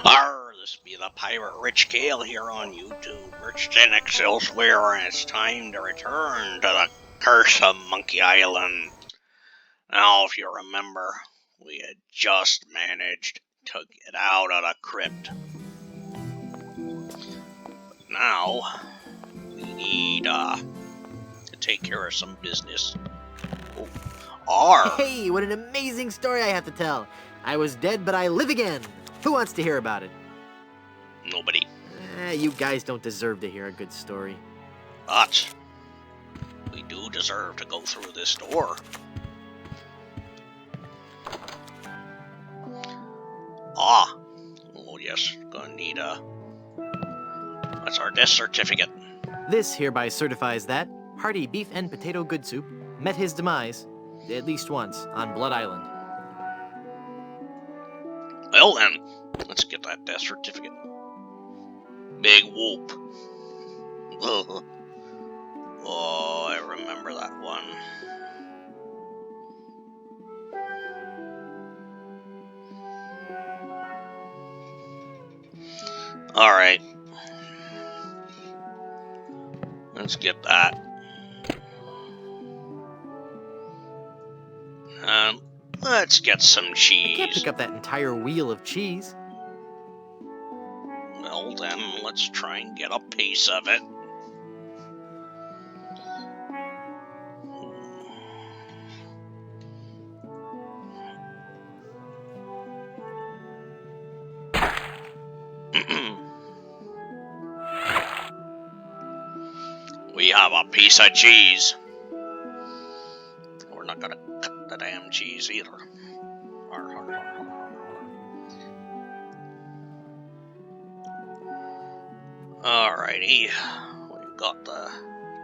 Arr, this be the Pirate Rich Gale here on YouTube. Rich Denix elsewhere, and it's time to return to the Curse of Monkey Island. Now, if you remember, we had just managed to get out of the crypt. But now, we need to take care of some business. Oh, R. Hey, what an amazing story I have to tell. I was dead, but I live again. Who wants to hear about it? Nobody. You guys don't deserve to hear a good story. But we do deserve to go through this door. Oh yes, gonna need that's our death certificate. This hereby certifies that hearty beef and potato good soup met his demise, at least once, on Blood Island. Well then, let's get that death certificate. Big whoop. Oh, I remember that one. Alright. Let's get that. Let's get some cheese. You can't pick up that entire wheel of cheese. Well then, let's try and get a piece of it. We have a piece of cheese. We're not gonna cut the damn cheese either. Alrighty, we got the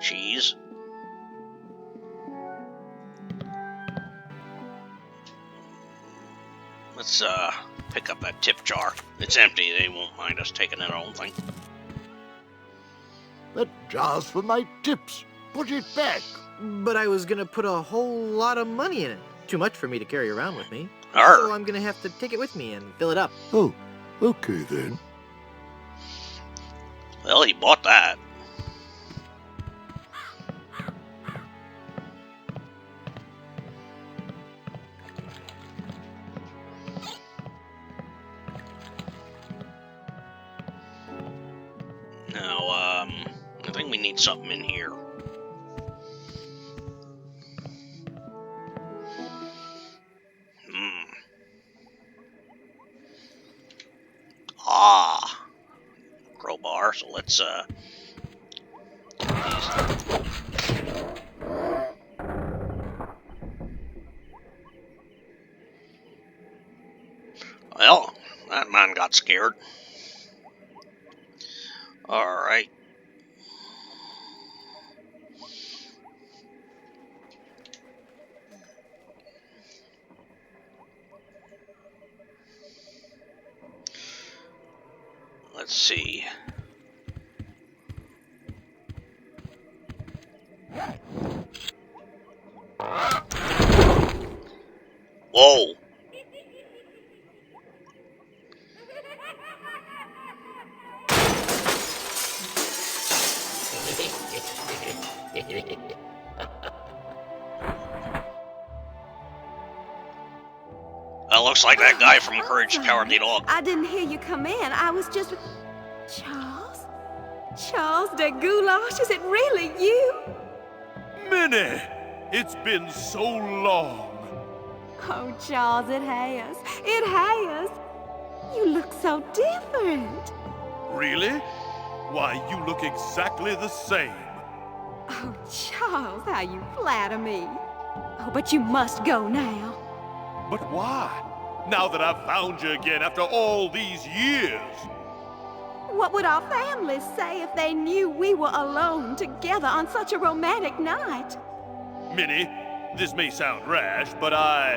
cheese. Let's pick up that tip jar. It's empty, they won't mind us taking it, I don't think. That jar's for my tips. Put it back. But I was gonna put a whole lot of money in it. Too much for me to carry around with me. Arr. So I'm gonna have to take it with me and fill it up. Oh, okay then. Well, he bought that. Now, I think we need something in here. Crowbar, so let's, well, that man got scared. Alright. Let's see. Whoa. That looks like that guy from Courage the Cowardly Dog. I didn't hear you come in. I was just... Charles? Charles de Goulash, is it really you? Minnie! It's been so long. Oh, Charles, it has. It has. You look so different. Really? Why, you look exactly the same. Oh, Charles, how you flatter me. Oh, but you must go now. But why? Now that I've found you again after all these years. What would our families say if they knew we were alone together on such a romantic night? Minnie, this may sound rash, but I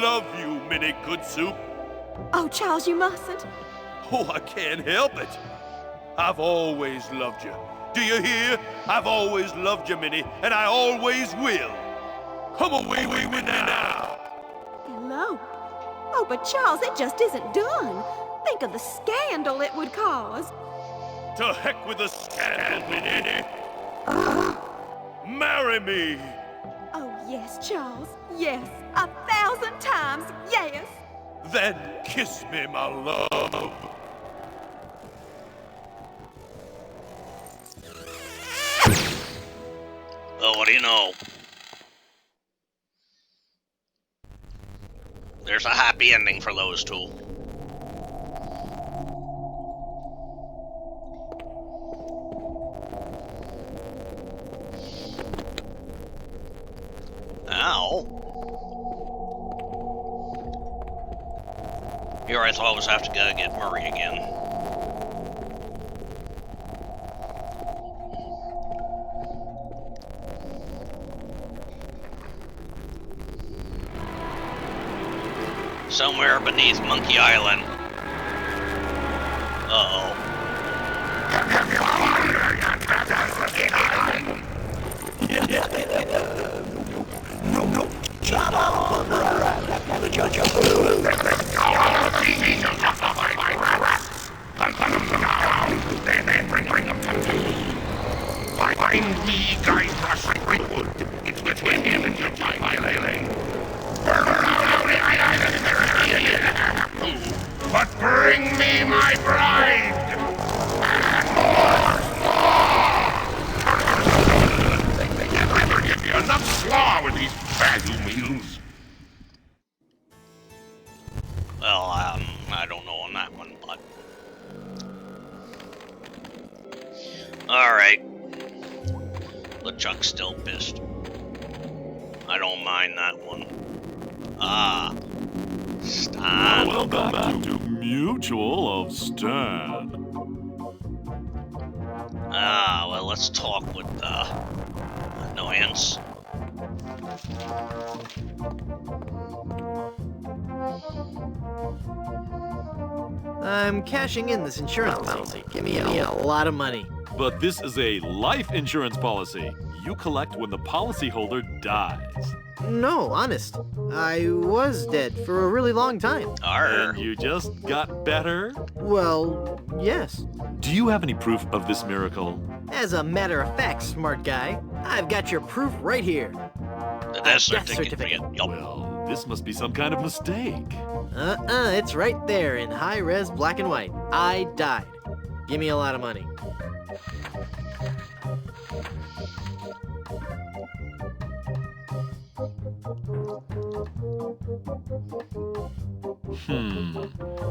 love you, Minnie Good Soup. Oh, Charles, you mustn't. Oh, I can't help it. I've always loved you. Do you hear? I've always loved you, Minnie, and I always will. Come away with me now. Elope? Oh, but Charles, it just isn't done. Think of the scandal it would cause. To heck with the scandal, Minnie. Marry me. Oh, yes, Charles. Yes. 1,000 times yes. Then kiss me, my love. Well, what do you know? There's a happy ending for those two. Ow. Here I thought I was have to go get Murray again. Somewhere beneath Monkey Island. Uh-oh. It's between him and your time, but bring me my bride! And more! They can never give you enough slaw with these value meals. Well, I don't know on that one, but... Alright. LeChuck's still pissed. I don't mind that one. Ah. Stan. Welcome back to Mutual of Stan. Ah, well, let's talk with, Annoyance. I'm cashing in this insurance policy. Give me a lot of money. But this is a life insurance policy. You collect when the policyholder dies. No, honest. I was dead for a really long time. Arr. And you just got better? Well, yes. Do you have any proof of this miracle? As a matter of fact, smart guy, I've got your proof right here. The death death certificate. certificate. Yup. Well, this must be some kind of mistake. It's right there in high-res black and white. I died. Give me a lot of money.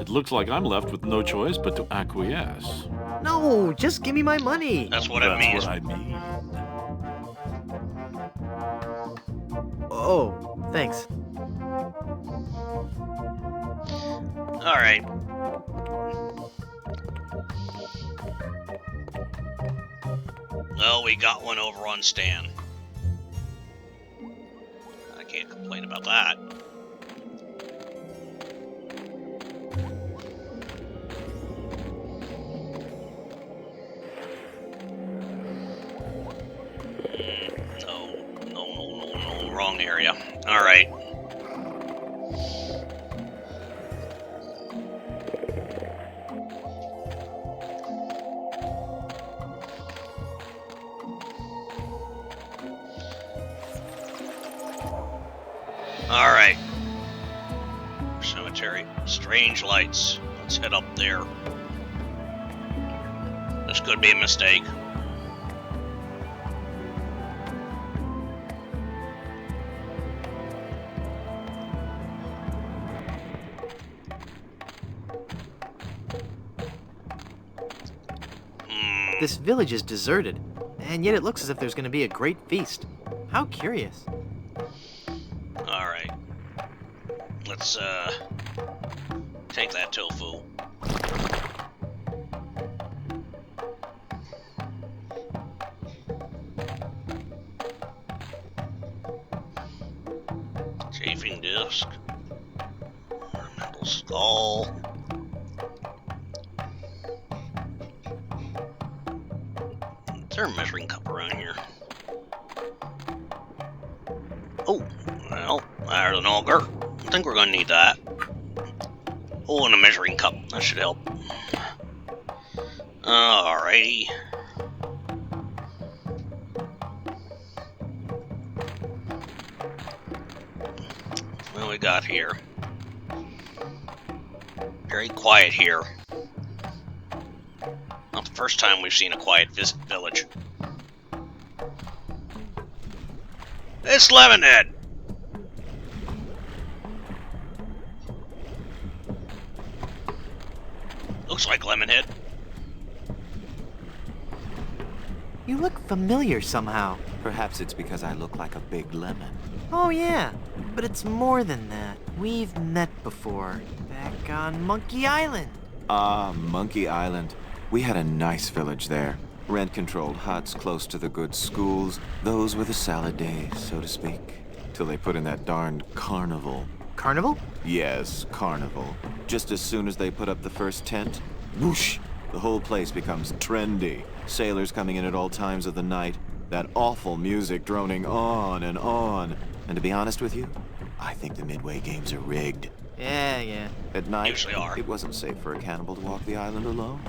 It looks like I'm left with no choice but to acquiesce. No, just give me my money. That's what it means. That's what I mean. Oh, thanks. Alright. Well, we got one over on Stan. I can't complain about that. No, wrong area. Alright. Alright. Cemetery. Strange lights. Let's head up there. This could be a mistake. This village is deserted, and yet it looks as if there's going to be a great feast. How curious. Alright. Let's, take that tofu. Chafing disc. Ornamental skull. Is there a measuring cup around here? Oh, well, there's an auger. I think we're gonna need that. Oh, and a measuring cup. That should help. Alrighty. What do we got here? Very quiet here. Not the first time we've seen a quiet village. It's Lemonhead! Looks like Lemonhead. You look familiar somehow. Perhaps it's because I look like a big lemon. Oh yeah, but it's more than that. We've met before, back on Monkey Island. Ah, Monkey Island. We had a nice village there. Rent-controlled huts close to the good schools. Those were the salad days, so to speak. Till they put in that darned carnival. Carnival? Yes, carnival. Just as soon as they put up the first tent, whoosh, the whole place becomes trendy. Sailors coming in at all times of the night. That awful music droning on and on. And to be honest with you, I think the Midway games are rigged. Yeah. At night, Usually are. it wasn't safe for a cannibal to walk the island alone.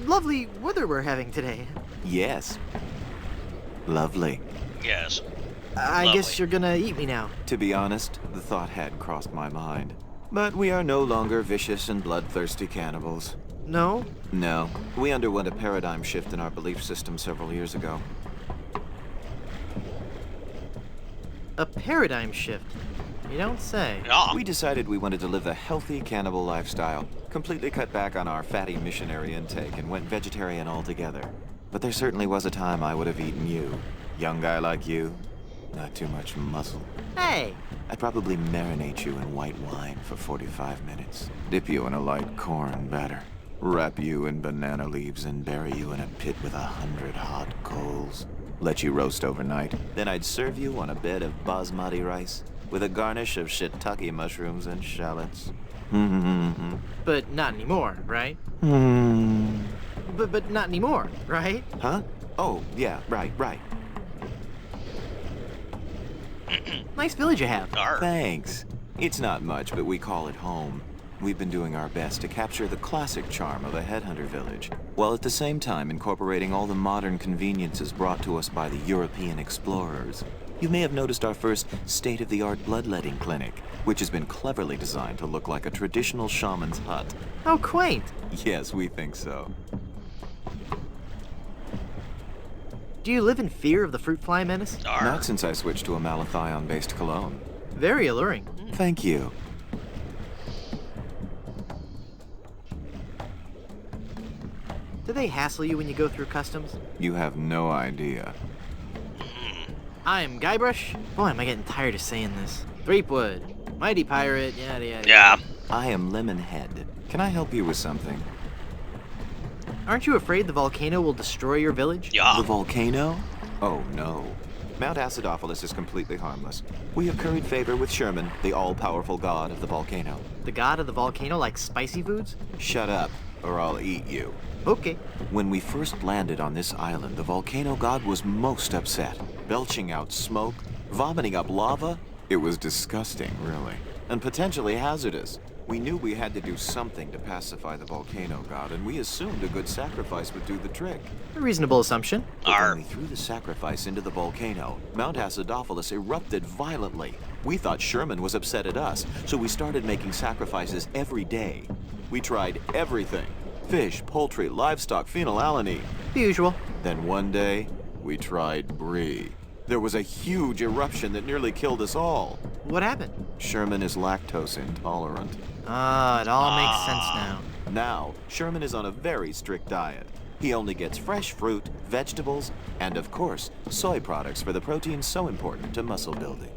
Lovely weather we're having today. Yes. Lovely. Yes. I Lovely. guess you're gonna eat me now. To be honest, the thought had crossed my mind. But we are no longer vicious and bloodthirsty cannibals. No? No. We underwent a paradigm shift in our belief system several years ago. A paradigm shift? You don't say. Yeah. We decided we wanted to live a healthy cannibal lifestyle, completely cut back on our fatty missionary intake, and went vegetarian altogether. But there certainly was a time I would have eaten you. Young guy like you, not too much muscle. Hey! I'd probably marinate you in white wine for 45 minutes, dip you in a light corn batter, wrap you in banana leaves and bury you in a pit with 100 hot coals. Let you roast overnight. Then I'd serve you on a bed of basmati rice with a garnish of shiitake mushrooms and shallots. But not anymore, right? Hmm. But not anymore, right? Huh? Oh, yeah, right. Nice village you have. Arr. Thanks. It's not much, but we call it home. We've been doing our best to capture the classic charm of a headhunter village, while at the same time incorporating all the modern conveniences brought to us by the European explorers. You may have noticed our first state-of-the-art bloodletting clinic, which has been cleverly designed to look like a traditional shaman's hut. How quaint. Yes, we think so. Do you live in fear of the fruit fly menace? Arr. Not since I switched to a malathion-based cologne. Very alluring. Thank you. Do they hassle you when you go through customs? You have no idea. I'm Guybrush. Boy, am I getting tired of saying this. Threepwood. Mighty pirate, yada. Yeah. I am Lemonhead. Can I help you with something? Aren't you afraid the volcano will destroy your village? Yeah. The volcano? Oh, no. Mount Acidophilus is completely harmless. We have curried favor with Sherman, the all-powerful god of the volcano. The god of the volcano like spicy foods? Shut up, or I'll eat you. Okay. When we first landed on this island, the volcano god was most upset, belching out smoke, vomiting up lava. It was disgusting, really, and potentially hazardous. We knew we had to do something to pacify the volcano god, and we assumed a good sacrifice would do the trick. A reasonable assumption. But Arr. when we threw the sacrifice into the volcano, Mount Acidophilus erupted violently. We thought Sherman was upset at us, so we started making sacrifices every day. We tried everything. Fish, poultry, livestock, phenylalanine. The usual. Then one day, we tried brie. There was a huge eruption that nearly killed us all. What happened? Sherman is lactose intolerant. Ah, it all makes sense now. Now, Sherman is on a very strict diet. He only gets fresh fruit, vegetables, and of course, soy products for the protein so important to muscle building.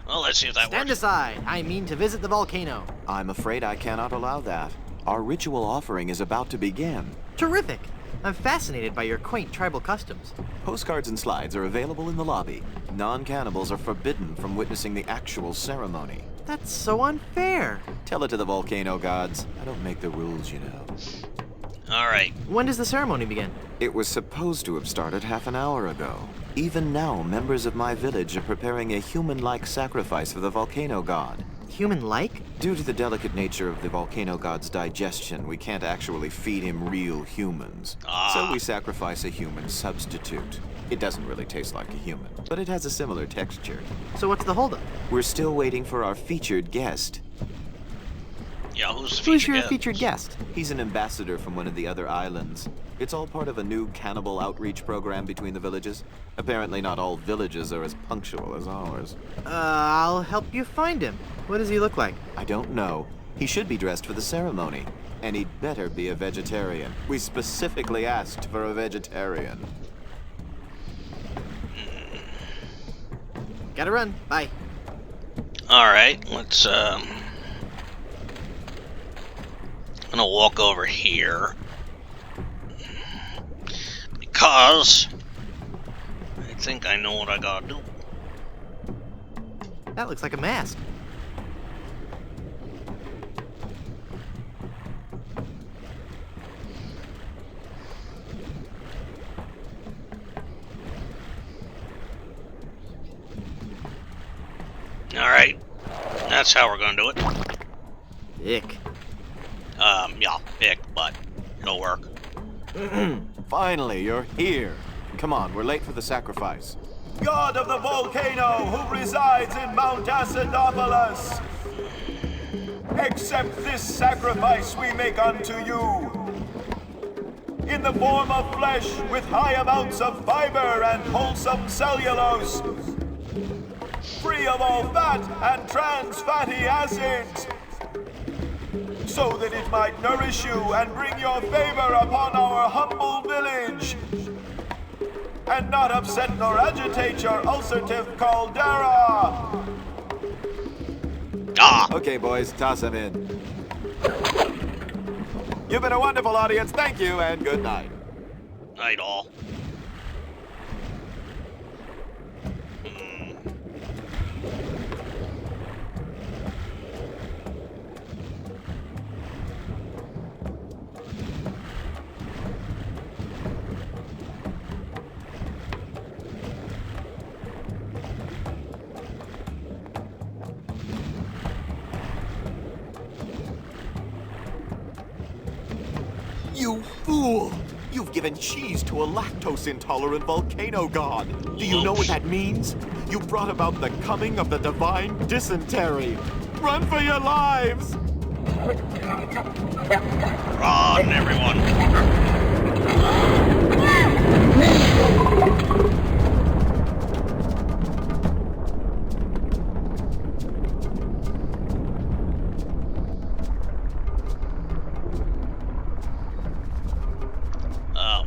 Well, let's see if that Stand works. aside. I mean to visit the volcano. I'm afraid I cannot allow that. Our ritual offering is about to begin. Terrific. I'm fascinated by your quaint tribal customs. Postcards and slides are available in the lobby. Non-cannibals are forbidden from witnessing the actual ceremony. That's so unfair. Tell it to the volcano gods. I don't make the rules, you know. Alright. When does the ceremony begin? It was supposed to have started half an hour ago. Even now, members of my village are preparing a human-like sacrifice for the volcano god. Human-like? Due to the delicate nature of the volcano god's digestion, we can't actually feed him real humans. So we sacrifice a human substitute. It doesn't really taste like a human, but it has a similar texture. So what's the holdup? We're still waiting for our featured guest. Yeah, who's the Who's featured your guest? featured guest? He's an ambassador from one of the other islands. It's all part of a new cannibal outreach program between the villages. Apparently not all villages are as punctual as ours. I'll help you find him. What does he look like? I don't know. He should be dressed for the ceremony. And he'd better be a vegetarian. We specifically asked for a vegetarian. Gotta run. Bye. Alright, let's, I'm gonna walk over here. Because I think I know what I gotta do. That looks like a mask. Alright, that's how we're gonna do it. Ick. Yeah, big, but it'll work. Finally, you're here. Come on, we're late for the sacrifice. God of the volcano who resides in Mount Acidopolis, accept this sacrifice we make unto you. In the form of flesh with high amounts of fiber and wholesome cellulose, free of all fat and trans fatty acids, so that it might nourish you and bring your favor upon our humble village, and not upset nor agitate your ulcerative caldera. Okay, boys, toss him in. You've been a wonderful audience. Thank you, and good night. Night all. You fool! You've given cheese to a lactose-intolerant volcano god. Do you know what that means? You brought about the coming of the divine dysentery. Run for your lives! Run, everyone.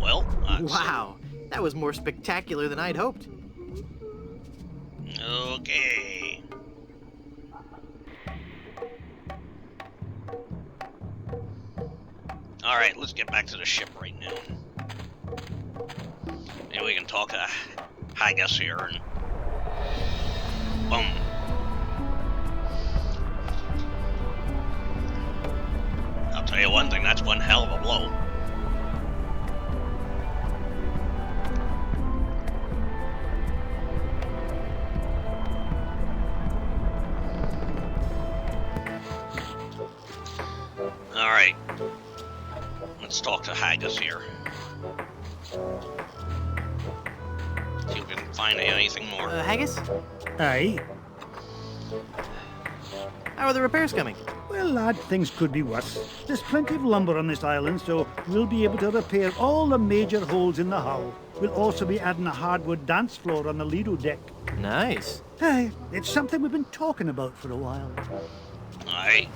Well, Wow. That was more spectacular than I'd hoped. okay. Alright, let's get back to the ship right now. Maybe we can talk to Haggis here and... boom. I'll tell you one thing, that's one hell of a blow. Alright. Let's talk to Haggis here. See if we can find anything more. Haggis? Aye. How are the repairs coming? Well, lad, things could be worse. There's plenty of lumber on this island, so we'll be able to repair all the major holes in the hull. We'll also be adding a hardwood dance floor on the Lido deck. Nice. Aye, it's something we've been talking about for a while. Aye.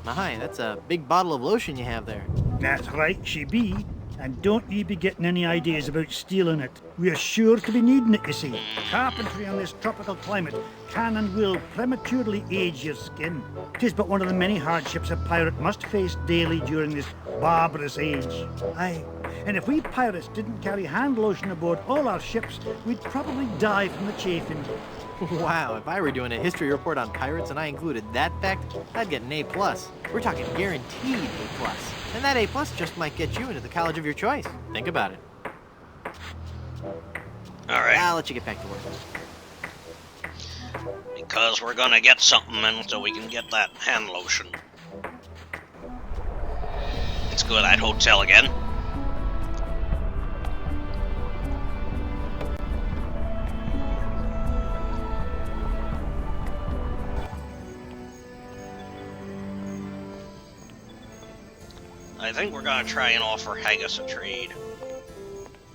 My, that's a big bottle of lotion you have there. That's right, she be. And don't you be getting any ideas about stealing it. We're sure to be needing it, you see. Carpentry on this tropical climate can and will prematurely age your skin. 'Tis but one of the many hardships a pirate must face daily during this barbarous age. Aye, and if we pirates didn't carry hand lotion aboard all our ships, we'd probably die from the chafing. Wow, if I were doing a history report on pirates and I included that fact, I'd get an A+. We're talking guaranteed A+. And that A+ just might get you into the college of your choice. Think about it. Alright. I'll let you get back to work. Because we're gonna get something in so we can get that hand lotion. Let's go to that hotel again. I think we're gonna try and offer Haggis a trade.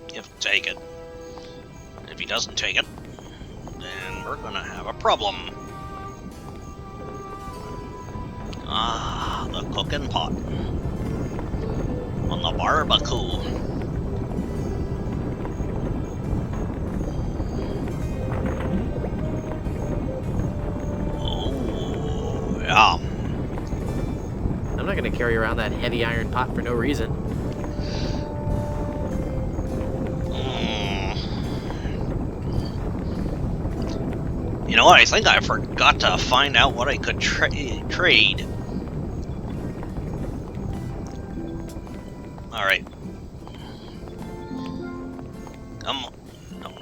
If he'll take it. If he doesn't take it, then we're gonna have a problem. Ah, the cooking pot. On the barbecue. Oh, yeah. I'm not gonna carry around that heavy iron pot for no reason. You know what? I think I forgot to find out what I could trade. Alright. Come on. No.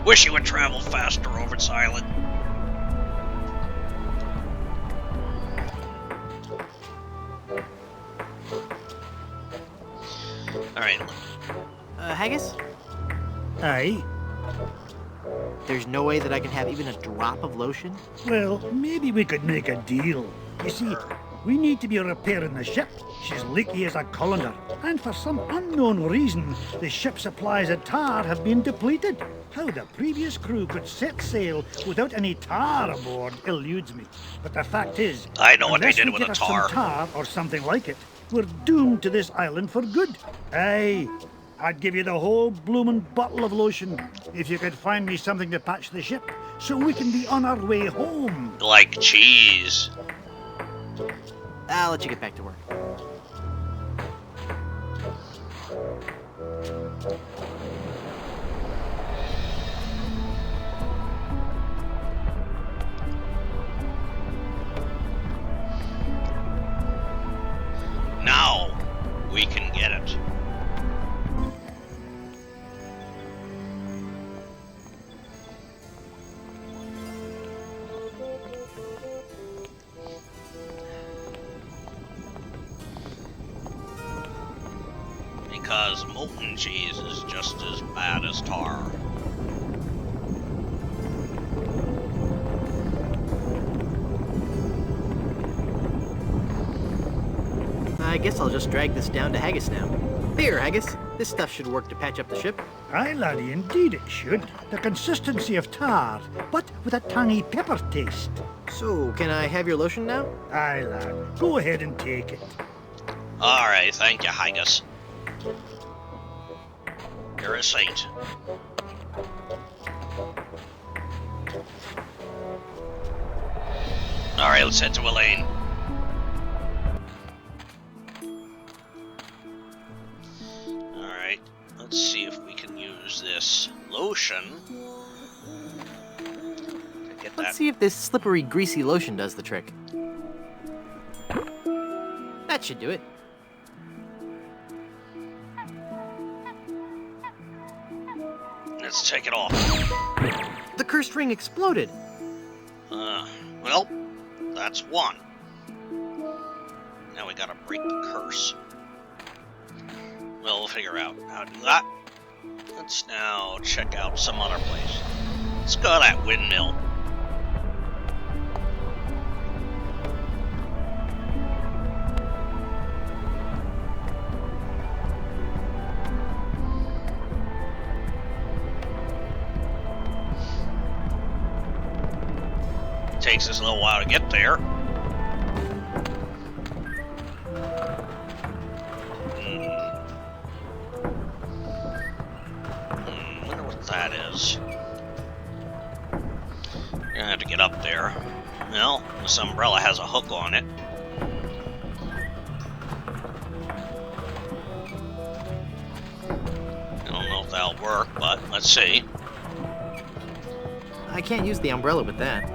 Wish you would travel faster over this island. Alright. Haggis? Aye. There's no way that I can have even a drop of lotion? Well, maybe we could make a deal. You see, we need to be repairing the ship. She's leaky as a colander. And for some unknown reason, the ship's supplies of tar have been depleted. How the previous crew could set sail without any tar aboard eludes me. But the fact is, I know what they unless did we with get the us tar. some tar or something like it, we're doomed to this island for good. Aye, I'd give you the whole bloomin' bottle of lotion if you could find me something to patch the ship so we can be on our way home. Like cheese. I'll let you get back to work. Now we can get it. Because molten cheese is just as bad as tar. I guess I'll just drag this down to Haggis now. Here, Haggis. This stuff should work to patch up the ship. Aye, laddie, indeed it should. The consistency of tar, but with a tangy pepper taste. So, can I have your lotion now? Aye, lad, go ahead and take it. Alright, thank you, Haggis. You're a saint. Alright, let's head to Elaine. Alright, let's see if we can use this lotion to get that. Let's see if this slippery, greasy lotion does the trick. That should do it. Let's take it off. The cursed ring exploded. Well, that's one. Now we gotta break the curse. Well, we'll figure out how to do that. Let's now check out some other place. Let's go to that windmill. Takes us a little while to get there. Wonder what that is. I have to get up there. Well, this umbrella has a hook on it. I don't know if that'll work, but let's see. I can't use the umbrella with that.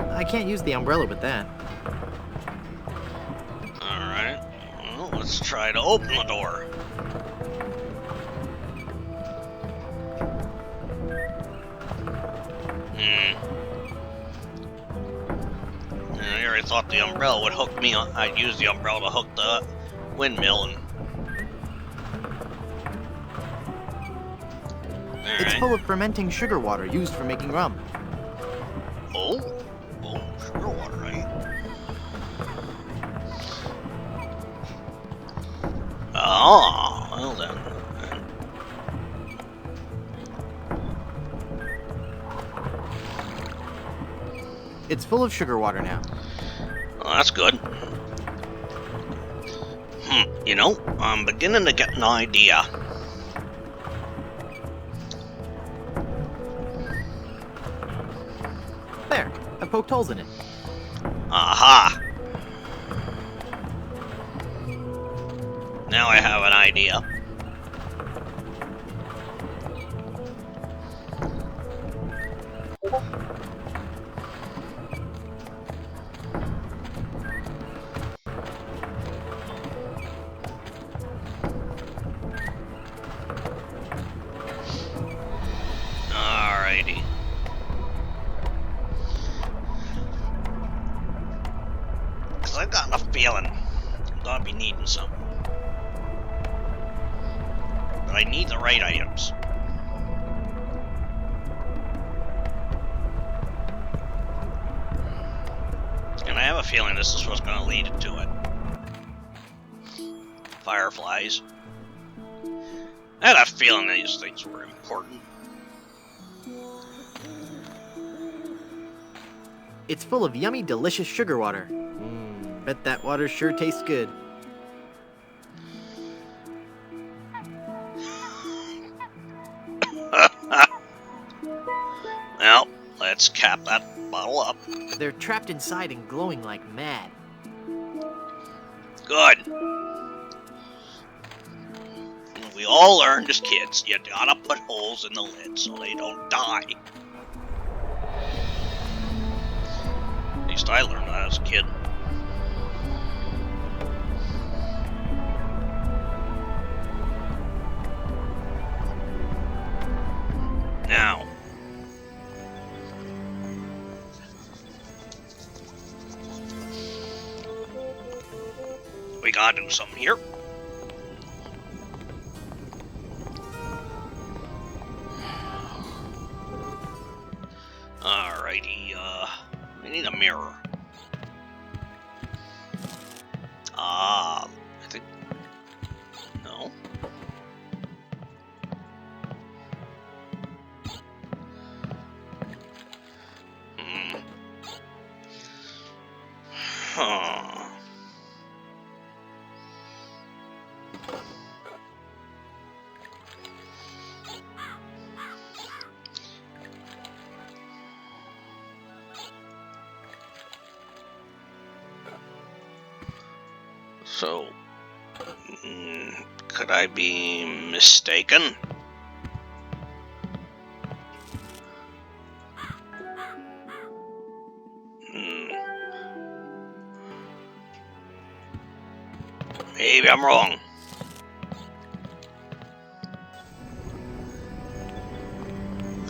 I can't use the umbrella with that. Alright. Well, let's try to open the door. I already thought the umbrella would hook me on. I'd use the umbrella to hook the windmill and... It's full of fermenting sugar water used for making rum. Oh, sugar water, right? Oh, well then. It's full of sugar water now. Well, that's good. You know, I'm beginning to get an idea. There, I poked holes in it. Aha! Now I have an idea. Alrighty. Because I've got a feeling I'm gonna be needing something. But I need the right items. And I have a feeling this is what's gonna lead it to it. Fireflies. I had a feeling these things were important. It's full of yummy, delicious sugar water. Bet that water sure tastes good. Well, let's cap that bottle up. They're trapped inside and glowing like mad. Good. We all learned as kids, you gotta put holes in the lid so they don't die. At least I learned that as a kid. Now. We gotta do something here. Alrighty, we need a mirror. I think... No. Huh. So, could I be mistaken? Maybe I'm wrong.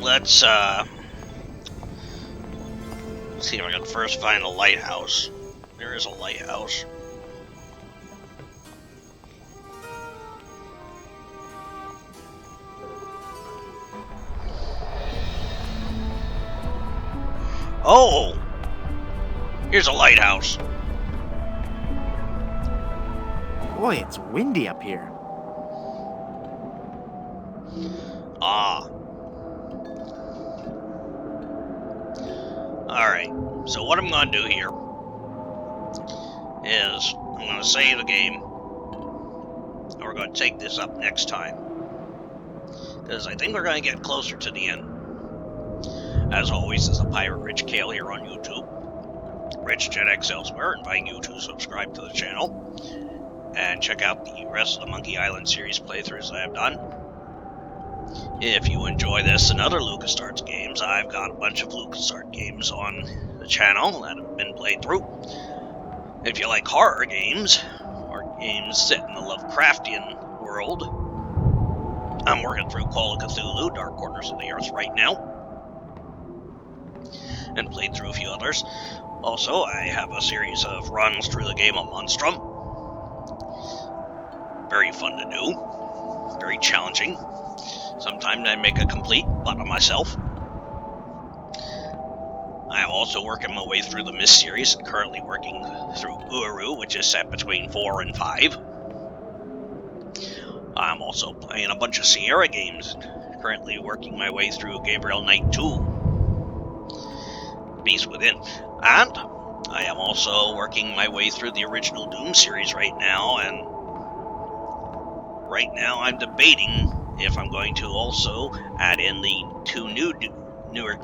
Let's see if I can first find a lighthouse. There is a lighthouse. Oh! Here's a lighthouse. Boy, it's windy up here. Ah. Alright, so what I'm gonna do here is I'm gonna save the game. And we're going to take this up next time, because I think we're going to get closer to the end. As always, this is a Pirate Rich Kale here on YouTube. Rich Gen X elsewhere, invite you to subscribe to the channel and check out the rest of the Monkey Island series playthroughs I have done. If you enjoy this and other LucasArts games, I've got a bunch of LucasArts games on the channel that have been played through. If you like horror games, or games set in the Lovecraftian world, I'm working through Call of Cthulhu, Dark Corners of the Earth right now, and played through a few others. Also, I have a series of runs through the game of Monstrum. Very fun to do, very challenging. Sometimes I make a complete butt of myself. I am also working my way through the Myst series, currently working through Uru, which is set between 4 and 5. I'm also playing a bunch of Sierra games, currently working my way through Gabriel Knight 2, Beast Within. And I am also working my way through the original Doom series right now, and right now I'm debating if I'm going to also add in the 2 newer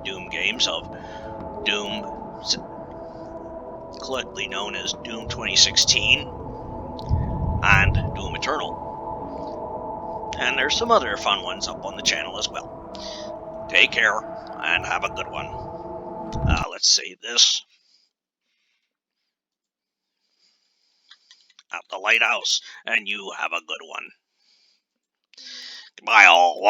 Doom games of Doom, collectively known as Doom 2016, and Doom Eternal. And there's some other fun ones up on the channel as well. Take care, and have a good one. Let's save this. At the lighthouse, and you have a good one. Goodbye all.